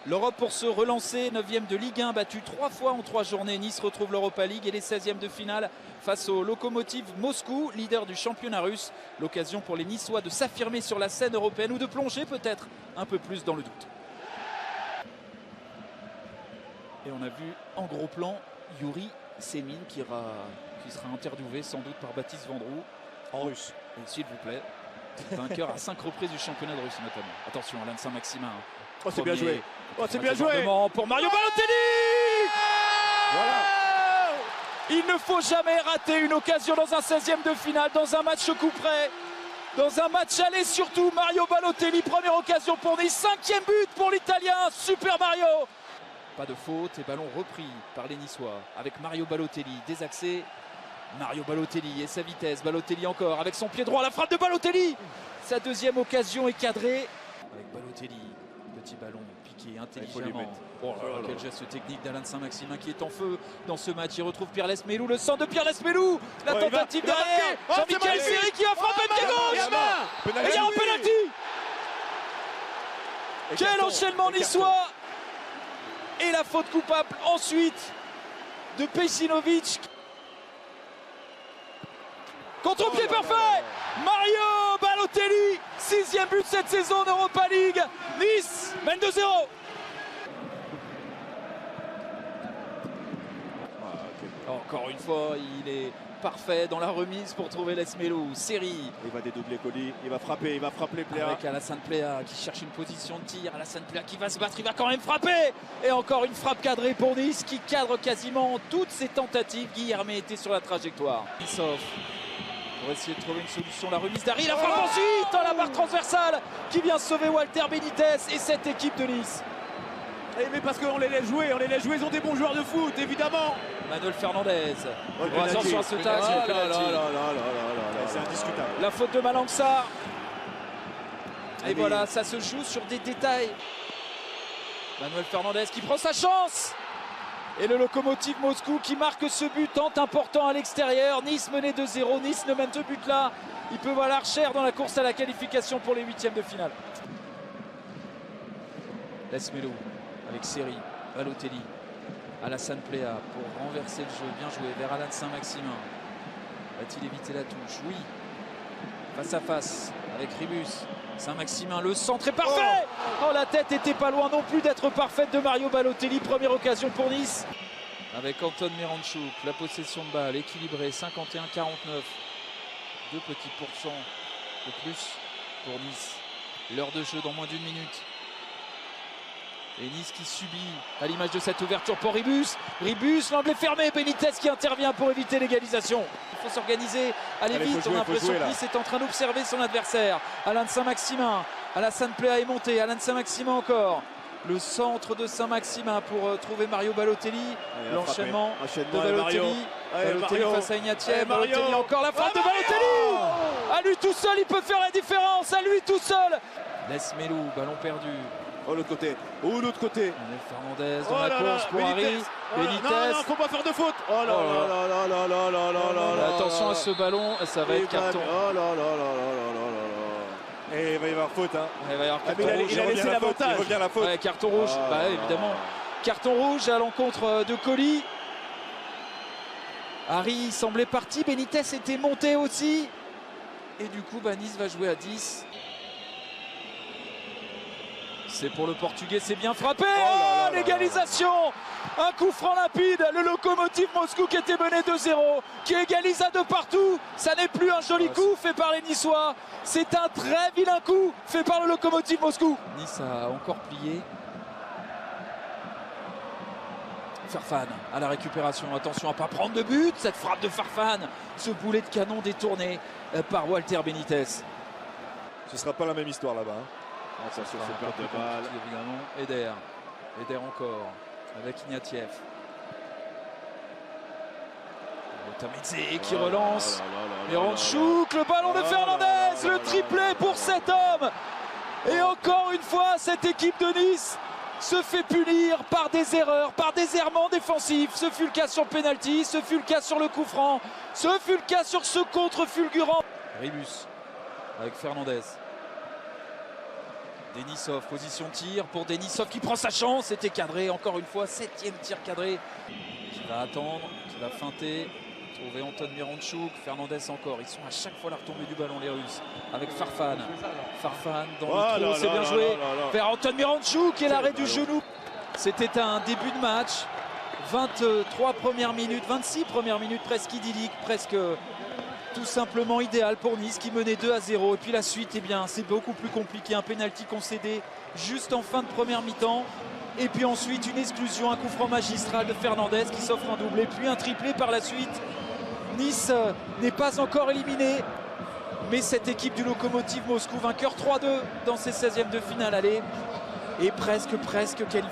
L'Europe pour se relancer, 9e de Ligue 1, battu 3 fois en 3 journées. Nice retrouve l'Europa League et les 16e de finale face au Lokomotiv Moscou, leader du championnat russe. L'occasion pour les Niçois de s'affirmer sur la scène européenne ou de plonger peut-être un peu plus dans le doute. Et on a vu en gros plan Yuri Semin qui sera interviewé sans doute par Baptiste Vendroux. En russe. Et s'il vous plaît, vainqueur à 5 reprises du championnat de Russie notamment. Attention, Alain de Saint-Maximin. Oh, c'est bien joué. Oh, c'est bien joué. Pour Mario Balotelli. Voilà. Il ne faut jamais rater une occasion dans un 16e de finale, dans un match coup près, dans un match aller surtout. Mario Balotelli, première occasion pour Nice, 5e but pour l'Italien, Super Mario. Pas de faute et ballon repris par les Niçois avec Mario Balotelli, désaxé. Mario Balotelli et sa vitesse, Balotelli encore avec son pied droit, la frappe de Balotelli. Sa deuxième occasion est cadrée. Avec Balotelli, petit ballon piqué intelligemment. Oh là là, quel geste technique d'Alain de Saint-Maximin qui est en feu dans ce match. Il retrouve Pierre Lesmelou, le centre de Pierre Lesmelou. La tentative derrière. Jean-Michel Seri qui va frapper pied gauche. Et il y a un penalty. Quel enchaînement niçois. Et la faute coupable ensuite de Pejcinovic. Contre-pied parfait. Mario Balotelli, 6e but cette saison en Europa League. Nice mène 2-0. Encore une fois, il est parfait dans la remise pour trouver Lesmelou. Seri. Il va dédoubler Colis, il va frapper Pléa. Avec Alassane Pléa qui cherche une position de tir. Alassane Pléa qui va se battre, il va quand même frapper. Et encore une frappe cadrée pour Nice qui cadre quasiment toutes ses tentatives. Guilherme était sur la trajectoire. Il s'offre pour essayer de trouver une solution. La remise d'Harry, la frappe ensuite dans la barre transversale qui vient sauver Walter Benitez et cette équipe de Nice. Mais parce qu'on les laisse jouer, ils ont des bons joueurs de foot, évidemment. Manuel Fernandez. Attention à ce tacle. C'est indiscutable. La faute de Malangsar. Et voilà, ça se joue sur des détails. Manuel Fernandez qui prend sa chance. Et le Lokomotiv Moscou qui marque ce but tant important à l'extérieur. Nice menait 2-0. Nice ne mène 2 buts là. Il peut valoir cher dans la course à la qualification pour les 8e de finale. Lesmelou avec Seri, Balotelli, Alassane Pléa pour renverser le jeu. Bien joué vers Alain de Saint-Maximin. Va-t-il éviter la touche? Oui. Face à face avec Ribus. Saint-Maximin, le centre est parfait. Oh, la tête était pas loin non plus d'être parfaite de Mario Balotelli. Première occasion pour Nice. Avec Anton Miranchuk, la possession de balle équilibrée, 51-49. 2 petits pourcents de plus pour Nice. L'heure de jeu dans moins d'1 minute. Et Nice qui subit à l'image de cette ouverture pour Ribus. Ribus, l'angle est fermé. Benitez qui intervient pour éviter l'égalisation. Il faut s'organiser, aller vite. On a l'impression que Nice est en train d'observer son adversaire. Alain de Saint-Maximin. Alassane Pléa est monté. Alain de Saint-Maximin encore. Le centre de Saint-Maximin pour trouver Mario Balotelli. L'enchaînement de Balotelli. Balotelli face à Ignatieff. Balotelli encore la frappe de Balotelli. À lui tout seul, il peut faire la différence. À lui tout seul. Lesmelou, ballon perdu. Oh, l'autre côté. L'autre côté. Fernandez dans la course pour Harry. Benitez. Non, faut pas faire de faute. Oh là là. Attention à ce ballon, ça va être carton. Oh là là. Et il va y avoir faute. Il va y avoir carton rouge. Il a laissé l'avantage. Il revient la faute. Ouais, carton rouge, évidemment. Carton rouge à l'encontre de Colis. Harry semblait parti. Benitez était monté aussi. Et du coup, Nice va jouer à 10. C'est pour le Portugais, c'est bien frappé. L'égalisation. Un coup franc limpide. Le Lokomotiv Moscou qui était mené 2-0, qui égalise à 2 partout. Ça n'est plus un joli coup fait par les Niçois. C'est un très vilain coup fait par le Lokomotiv Moscou. Nice a encore plié. Farfan à la récupération. Attention à ne pas prendre de but. Cette frappe de Farfan. Ce boulet de canon détourné par Walter Benitez. Ce ne sera pas la même histoire là-bas. Attention, c'est perte de balle. Évidemment. Eder encore avec Ignatieff. Tamidze qui relance. Miranchuk, le ballon de Fernandez, le triplé pour cet homme. Et encore une fois, cette équipe de Nice se fait punir par des erreurs, par des errements défensifs. Ce fut le cas sur penalty, ce fut le cas sur le coup franc, ce fut le cas sur ce contre fulgurant. Ribus avec Fernandez. Denisov, position de tir pour Denisov qui prend sa chance. C'était cadré, encore une fois, 7e tir cadré. Qui va attendre, qui va feinter. Trouver Anton Miranchuk, Fernandez encore. Ils sont à chaque fois la retombée du ballon, les Russes. Avec Farfan. Farfan dans le trou, c'est bien joué. Vers Anton Miranchuk et l'arrêt du genou. C'était un début de match. 23 premières minutes, 26 premières minutes, presque idyllique, presque tout simplement idéal pour Nice qui menait 2-0. Et puis la suite, eh bien, c'est beaucoup plus compliqué. Un pénalty concédé juste en fin de première mi-temps. Et puis ensuite, une exclusion, un coup franc magistral de Fernandez qui s'offre un doublé, puis un triplé par la suite. Nice n'est pas encore éliminé. Mais cette équipe du Lokomotiv Moscou, vainqueur 3-2 dans ses 16e de finale aller, est presque qualifiée.